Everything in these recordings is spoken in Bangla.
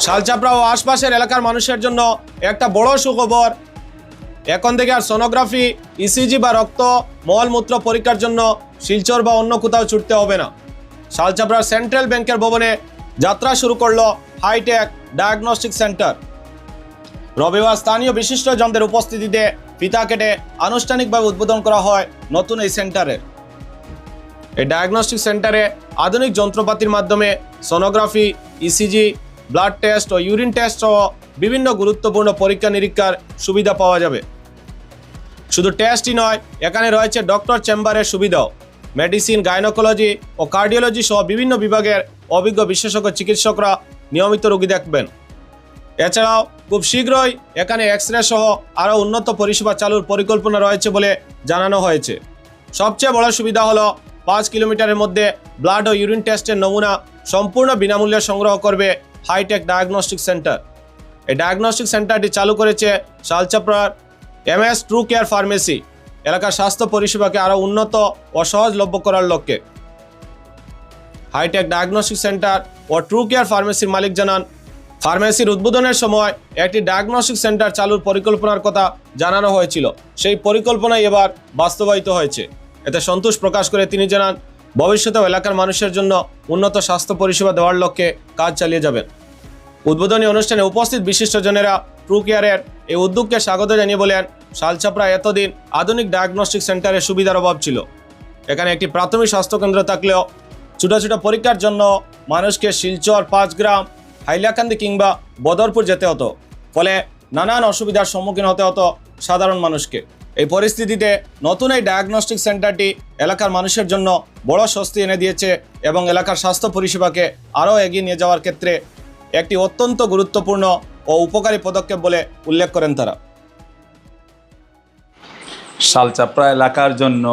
শালচাপড়া ও আশপাশের এলাকার মানুষের জন্য একটা বড় সুখবর। এখন থেকে আর সোনোগ্রাফি, ইসিজি বা রক্ত মলমূত্র পরীক্ষার জন্য শিলচর বা অন্য কোথাও ছুটতে হবে না। শালচাপড়ার সেন্ট্রাল ব্যাংকের ভবনে যাত্রা শুরু করলো হাইটেক ডায়াগনস্টিক সেন্টার। রবিবার স্থানীয় বিশিষ্টজনদের উপস্থিতিতে ফিতা কেটে আনুষ্ঠানিকভাবে উদ্বোধন করা হয় নতুন এই সেন্টারের। এই ডায়াগনস্টিক সেন্টারে আধুনিক যন্ত্রপাতির মাধ্যমে সোনোগ্রাফি, ইসিজি, ব্লাড টেস্ট ও ইউরিন টেস্ট সহ বিভিন্ন গুরুত্বপূর্ণ পরীক্ষা নিরীক্ষার সুবিধা পাওয়া যাবে। শুধু টেস্টই নয়, এখানে রয়েছে ডক্টর চেম্বারের সুবিধাও। মেডিসিন, গাইনোকোলজি ও কার্ডিওলজি সহ বিভিন্ন বিভাগের অভিজ্ঞ বিশেষজ্ঞ চিকিৎসকরা নিয়মিত রোগী দেখবেন। এছাড়াও খুব শীঘ্রই এখানে এক্স-রে সহ আরও উন্নত পরিষেবা চালুর পরিকল্পনা রয়েছে বলে জানানো হয়েছে। সবচেয়ে বড় সুবিধা হলো 5 কিলোমিটারের মধ্যে ব্লাড ও ইউরিন টেস্টের নমুনা সম্পূর্ণ বিনামূল্যে সংগ্রহ করবে হাইটেক ডায়াগনস্টিক সেন্টার। এই ডায়াগনস্টিক সেন্টারটি চালু করেছে শালচাপড়ার MS ট্রু কেয়ার ফার্মেসি, এলাকার স্বাস্থ্য পরিষেবাকে আরও উন্নত ও সহজলভ্য করার লক্ষ্যে। হাইটেক ডায়াগনস্টিক সেন্টার ও ট্রু কেয়ার ফার্মেসির মালিক জানান, ফার্মেসির উদ্বোধনের সময় একটি ডায়াগনস্টিক সেন্টার চালুর পরিকল্পনার কথা জানানো হয়েছিল। সেই পরিকল্পনাই এবার বাস্তবায়িত হয়েছে। এতে সন্তোষ প্রকাশ করে তিনি জানান, ভবিষ্যতেও এলাকার মানুষের জন্য উন্নত স্বাস্থ্য পরিষেবা দেওয়ার লক্ষ্যে কাজ চালিয়ে যাবেন। উদ্বোধনী অনুষ্ঠানে উপস্থিত বিশিষ্টজনেরা ট্রু কেয়ারের এই উদ্যোগকে স্বাগত জানিয়ে বলেন, শালচাপড়া এতদিন আধুনিক ডায়াগনস্টিক সেন্টারের সুবিধার অভাব ছিল। এখানে একটি প্রাথমিক স্বাস্থ্যকেন্দ্র থাকলেও ছোট ছোট পরীক্ষার জন্য মানুষকে শিলচর, 5 গ্রাম, হাইলাকান্দি কিংবা বদরপুর যেতে হতো। ফলে নানান অসুবিধার সম্মুখীন হতে হতো সাধারণ মানুষকে। এই পরিস্থিতিতে নতুন এই ডায়াগনস্টিক সেন্টারটি এলাকার মানুষের জন্য বড় স্বস্তি এনে দিয়েছে এবং এলাকার স্বাস্থ্য পরিষেবাকে আরও এগিয়ে নিয়ে যাওয়ার ক্ষেত্রে একটি অত্যন্ত গুরুত্বপূর্ণ ও উপকারী পদক্ষেপ বলে উল্লেখ করেন তারা। শালচাপড়া এলাকার জন্য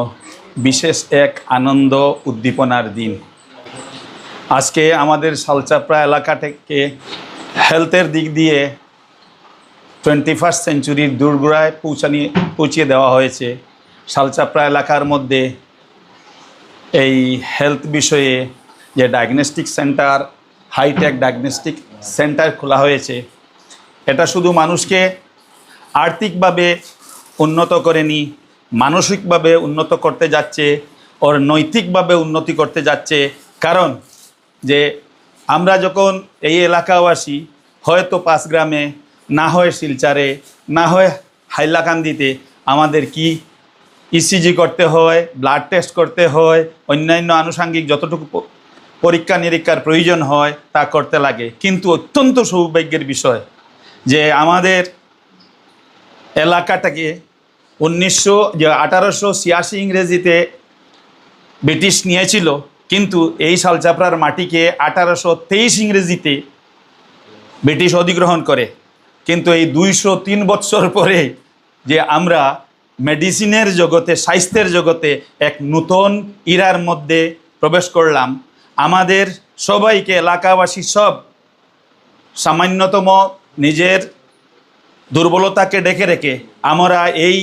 বিশেষ এক আনন্দ উদ্দীপনার দিন। আজকে আমাদের শালচাপড়া এলাকাটাকে হেলথের দিক দিয়ে 21st সেঞ্চুরির দোরগোড়ায় পৌঁছিয়ে দেওয়া হয়েছে। শালচাপড়া এলাকার মধ্যে এই হেলথ বিষয়ে যে diagnostic centre, hitech diagnostic centre খোলা হয়েছে, এটা শুধু মানুষকে আর্থিকভাবে উন্নত করেনি, মানসিকভাবে উন্নত করতে যাচ্ছে, ওর নৈতিকভাবে উন্নতি করতে যাচ্ছে। কারণ যে আমরা যখন এই এলাকাবাসী হয়তো 5 গ্রামে, না হয় শিলচরে, না হয় হাইলাকান্দিতে আমাদের কি ইসিজি করতে হয়, ব্লাড টেস্ট করতে হয়, অন্যান্য আনুষঙ্গিক যতটুকু পরীক্ষা নিরীক্ষার প্রয়োজন হয় তা করতে লাগে। কিন্তু অত্যন্ত সৌভাগ্যের বিষয় যে আমাদের এলাকাটাকে 1886 ইংরেজিতে ব্রিটিশ নিয়েছিল, কিন্তু এই শালচাপড়ার মাটিকে 1823 ইংরেজিতে ব্রিটিশ অধিগ্রহণ করে। কিন্তু এই 203 বৎসর পরে যে আমরা মেডিসিনের জগতে, স্বাস্থ্যের জগতে এক নতুন ইরার মধ্যে প্রবেশ করলাম, আমাদের সবাইকে, এলাকাবাসী সব সামান্যতম নিজের দুর্বলতাকে ডেকে রেখে আমরা এই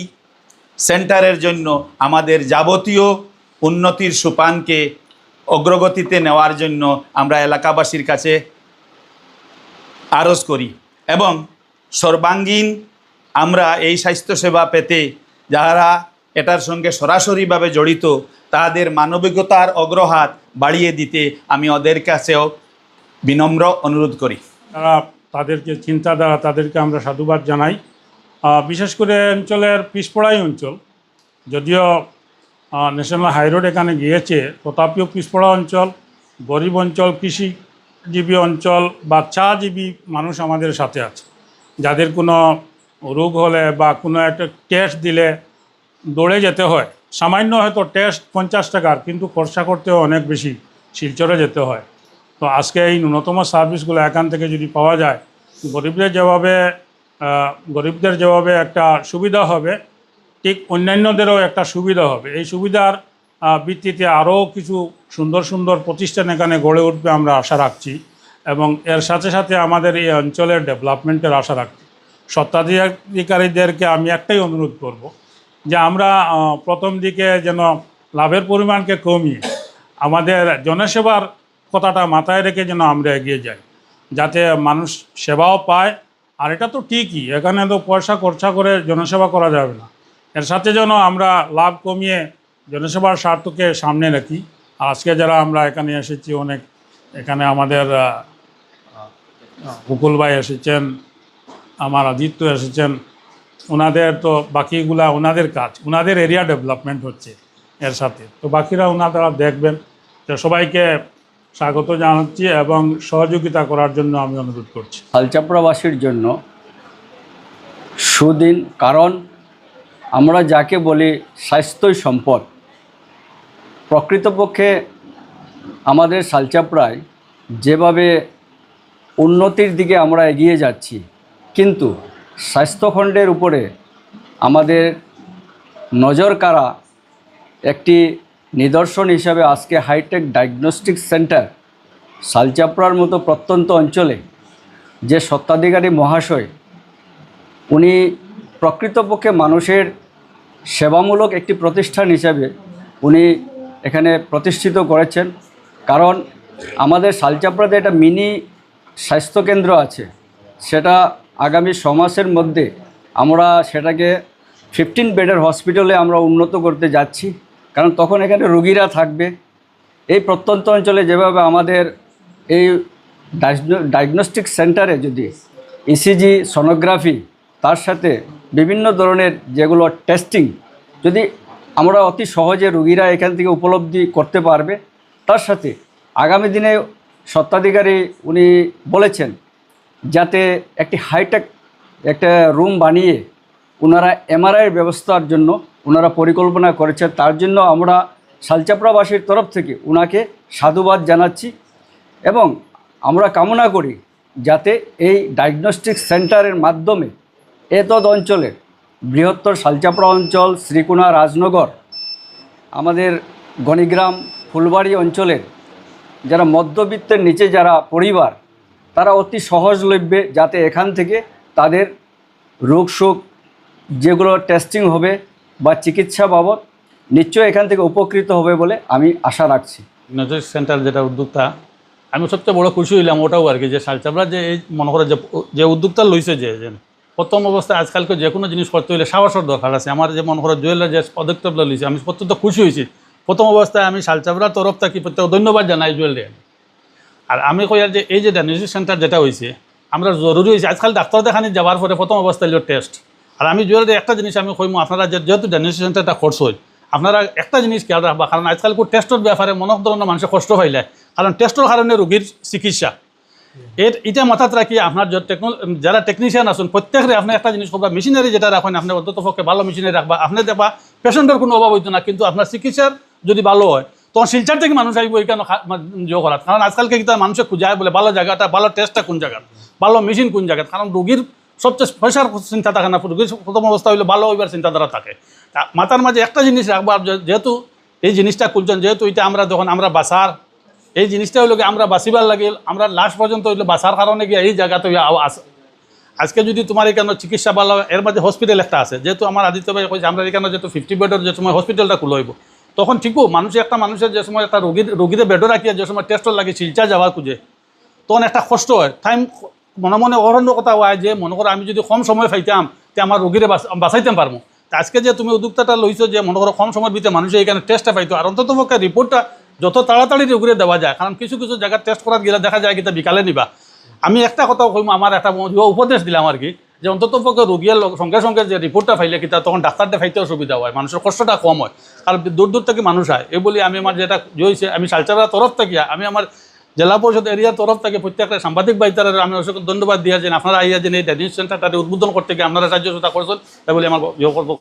সেন্টারের জন্য আমাদের যাবতীয় উন্নতির সোপানকে অগ্রগতিতে নেওয়ার জন্য আমরা এলাকাবাসীর কাছে আরজ করি। এবং সর্বাঙ্গীন আমরা এই স্বাস্থ্যসেবা পেতে যারা এটার সঙ্গে সরাসরিভাবে জড়িত তাদের মানবিকতার অগ্রহাত বাড়িয়ে দিতে আমি ওদের কাছেও বিনম্র অনুরোধ করি। তাদেরকে চিন্তাধারা, তাদেরকে আমরা সাধুবাদ জানাই। বিশেষ করে অঞ্চলের পিছপড়াই অঞ্চল, যদিও ন্যাশনাল হাইরোড এখানে গিয়েছে, তথাপিও পিছপড়া অঞ্চল, গরিব অঞ্চল, কৃষিজীবী অঞ্চল বা চাজীবী মানুষ আমাদের সাথে আছে, যাদের কোনো রোগ হলে বা কোনো একটা টেস্ট দিলে দৌড়ে যেতে হয়। সামান্য হয়তো টেস্ট 50 টাকার, কিন্তু খরচা করতেও অনেক বেশি, শিলচরে যেতে হয়। তো আজকে এই ন্যূনতম সার্ভিসগুলো এখান থেকে যদি পাওয়া যায়, গরিবদের যেভাবে একটা সুবিধা হবে, ঠিক অন্যান্যদেরও একটা সুবিধা হবে। এই সুবিধার ভিত্তিতে আরও কিছু সুন্দর সুন্দর প্রতিষ্ঠান এখানে গড়ে উঠবে আমরা আশা রাখছি, এবং এর সাথে সাথে আমাদের এই অঞ্চলের ডেভেলপমেন্টের আশা রাখছি। স্বত্বাধিকারীদেরকে আমি একটাই অনুরোধ করব যে আমরা প্রথম দিকে যেন লাভের পরিমাণকে কমিয়ে আমাদের জনসেবার কথাটা মাথায় রেখে যেন আমরা এগিয়ে যাই। যাতে মানুষ সেবাও পায়। আর এটা তো ঠিকই, এখানে তো পয়সা খরচা করে জনসেবা করা যাবে না, এর সাথে যেন আমরা লাভ কমিয়ে জনসেবার স্বার্থকে সামনে রাখি। আর আজকে যারা আমরা এখানে এসেছি, অনেক এখানে আমাদের মুকুল ভাই এসেছেন, আমার আদিত্য এসেছেন, ওনাদের তো বাকিগুলা ওনাদের কাজ, ওনাদের এরিয়া ডেভেলপমেন্ট হচ্ছে এর সাথে, তো বাকিরা ওনারা দেখবেন। তো সবাইকে স্বাগত জানাচ্ছি এবং সহযোগিতা করার জন্য আমি অনুরোধ করছি। শালচাপড়াবাসীর জন্য সুদিন, কারণ আমরা যাকে বলি স্বাস্থ্যই সম্পদ। প্রকৃতপক্ষে আমাদের শালচাপড়ায় যেভাবে উন্নতির দিকে আমরা এগিয়ে যাচ্ছি, কিন্তু স্বাস্থ্যখণ্ডের উপরে আমাদের নজর কাড়া একটি নিদর্শন হিসাবে আজকে হাইটেক ডায়াগনস্টিক সেন্টার শালচাপড়ার মতো প্রত্যন্ত অঞ্চলে যে স্বত্বাধিকারী মহাশয়, উনি প্রকৃতপক্ষে মানুষের সেবামূলক একটি প্রতিষ্ঠান হিসাবে উনি এখানে প্রতিষ্ঠিত করেছেন। কারণ আমাদের শালচাপড়াতে একটা মিনি স্বাস্থ্যকেন্দ্র আছে, সেটা আগামী 6 মাসের মধ্যে আমরা সেটাকে 15 বেডের হসপিটালে আমরা উন্নত করতে যাচ্ছি। কারণ তখন এখানে রোগীরা থাকবে। এই প্রত্যন্ত অঞ্চলে যেভাবে আমাদের এই ডায়াগনস্টিক সেন্টারে যদি ইসিজি, সোনোগ্রাফি, তার সাথে বিভিন্ন ধরনের যেগুলো টেস্টিং যদি আমরা অতি সহজে রোগীরা এখান থেকে উপলব্ধি করতে পারবে, তার সাথে আগামী দিনে স্বত্বাধিকারী উনি বলেছেন যাতে একটি হাইটেক একটা রুম বানিয়ে ওনারা এমআরআইয়ের ব্যবস্থার জন্য ওনারা পরিকল্পনা করেছেন। তার জন্য আমরা শালচাপড়াবাসীর তরফ থেকে ওনাকে সাধুবাদ জানাচ্ছি এবং আমরা কামনা করি যাতে এই ডায়াগনস্টিক সেন্টারের মাধ্যমে এতদ অঞ্চলের বৃহত্তর শালচাপড়া অঞ্চল, শ্রীকোনা, রাজনগর, আমাদের গণিগ্রাম, ফুলবাড়ি অঞ্চলের যারা মধ্যবিত্তের নিচে যারা পরিবার, তারা অতি সহজলভ্যে যাতে এখান থেকে তাদের রোগ শোক যেগুলো টেস্টিং হবে বা চিকিৎসা বাবদ নিশ্চয়ই এখান থেকে উপকৃত হবে বলে আমি আশা রাখছি। ডায়াগনস্টিক সেন্টার যেটা উদ্যোক্তা, আমি সবচেয়ে বড় খুশি হইলাম ওটাও আর কি, যে শালচাপড়া যে এই মনে করে যে উদ্যোক্তা লইছে, যে প্রথম অবস্থায় আজকালকে যে কোনো জিনিস করতে হলে সাহসের দরকার আছে। আমার যে মনে করো জুয়েলার যে পদক্ষেপটা লইছে, আমি প্রত্যন্ত খুশি হয়েছি। প্রথম অবস্থায় আমি শালচাপড়ার তরফ থেকে প্রত্যেক ধন্যবাদ জানাই জুয়েলার। আর আমি কই আর যে এই যে ডায়াগনস্টিক সেন্টার যেটা হয়েছে, আমরা জরুরি হয়েছে আজকাল ডাক্তার দেখানি যাওয়ার পরে প্রথম অবস্থায় টেস্ট। আর আমি জুয়েলার একটা জিনিস আমি কইমু, আপনারা যেহেতু ডায়াগনস্টিক সেন্টারটা খরচ হয়, আপনারা একটা জিনিস খেয়াল রাখবা, কারণ আজকাল টেস্টের ব্যাপারে মনে ধরনের মানুষের কষ্ট পাইলে, কারণ টেস্টের কারণে রোগীর চিকিৎসা এটা মাথাত রাখি আপনার যারা টেকনিশিয়ান আছেন প্রত্যেকের আপনি একটা জিনিস করবা, মেশিনারি যেটা রাখেন আপনি অন্তত পক্ষে ভালো মেশিনারি রাখবা। আপনি দেখবা পেশেন্টের কোনো অভাব হইতো না, কিন্তু আপনার চিকিৎসার যদি ভালো হয় তখন শিলচার থেকে মানুষ আসবো এখানে যোগ করার। কারণ আজকালকে কিন্তু মানুষের খুঁজায় বলে ভালো জায়গাটা, ভালো টেস্টটা কোন জায়গার, ভালো মেশিন কোন জায়গার। কারণ রোগীর সবচেয়ে পয়সার চিন্তা থাকে না, রোগীর প্রথম অবস্থা হইলে ভালো হইবার চিন্তাধারা থাকে। মাথার মাঝে একটা জিনিস রাখবো, যেহেতু এই জিনিসটা খুলছেন, যেহেতু এটা আমরা যখন আমরা বাসার এই জিনিসটা হইলো আমরা বাঁচিবার লাগে, আমরা লাস্ট পর্যন্ত হইলো বাঁচার কারণে গিয়ে এই জায়গাতে আজকে যদি তোমার এখানে চিকিৎসা ভালো, এর মধ্যে হসপিটাল একটা আছে, যেহেতু আমার আদিত্য ভাই কইছে আমরা এখানে যেহেতু 50 বেডের যে সময় হসপিটালটা খুলে হইব, তখন ঠিকও মানুষের যে সময় একটা রোগীদের বেডও রাখিয়া যে সময় টেস্টর লাগে শিলচা যাওয়ার খুঁজে, তখন একটা কষ্ট হয়। টাইম মনে অরণ্য কথা হয় যে মনে করো আমি যদি কম সময় পাইতাম তে আমার রোগীরে বাঁচাইতে পারবো। তা আজকে যে তুমি উদ্যোক্তাটা লইছো যে মনে করো কম সময়ের ভিতরে মানুষের এখানে টেস্টটা পাইতো, আর অন্তত পক্ষে রিপোর্টটা যত তাড়াতাড়ি রোগীরে দেওয়া যায়, কারণ কিছু কিছু জায়গায় টেস্ট করার গেলে দেখা যায় কিন্তু বিকালে নিবা। আমি একটা কথা কইম, আমার একটা উপদেশ দিলাম আর কি, যে অন্তত পক্ষে রোগীর সঙ্গে সঙ্গে যে রিপোর্টটা পাইলে কিন্তু তখন ডাক্তারটা পাইতে অসুবিধা হয়, মানুষের কষ্টটা কম হয়, কারণ দূর দূর থেকে মানুষ হয়। এই বলি আমি আমার যেটা হয়েছে, আমি শালচাপড়ার তরফ থেকে, আমি আমার জেলা পরিষদ এরিয়ার তরফ থেকে প্রত্যেকটা সাংবাদিক ভাইতারা আমি অসংখ্য ধন্যবাদ দিয়েছেন। আপনারা আইয়া যে এই ডায়াগনস্টিক সেন্টারটা উদ্বোধন করতে গিয়ে আপনারা সাহায্য করছেন, তাই বলে আমার করবো।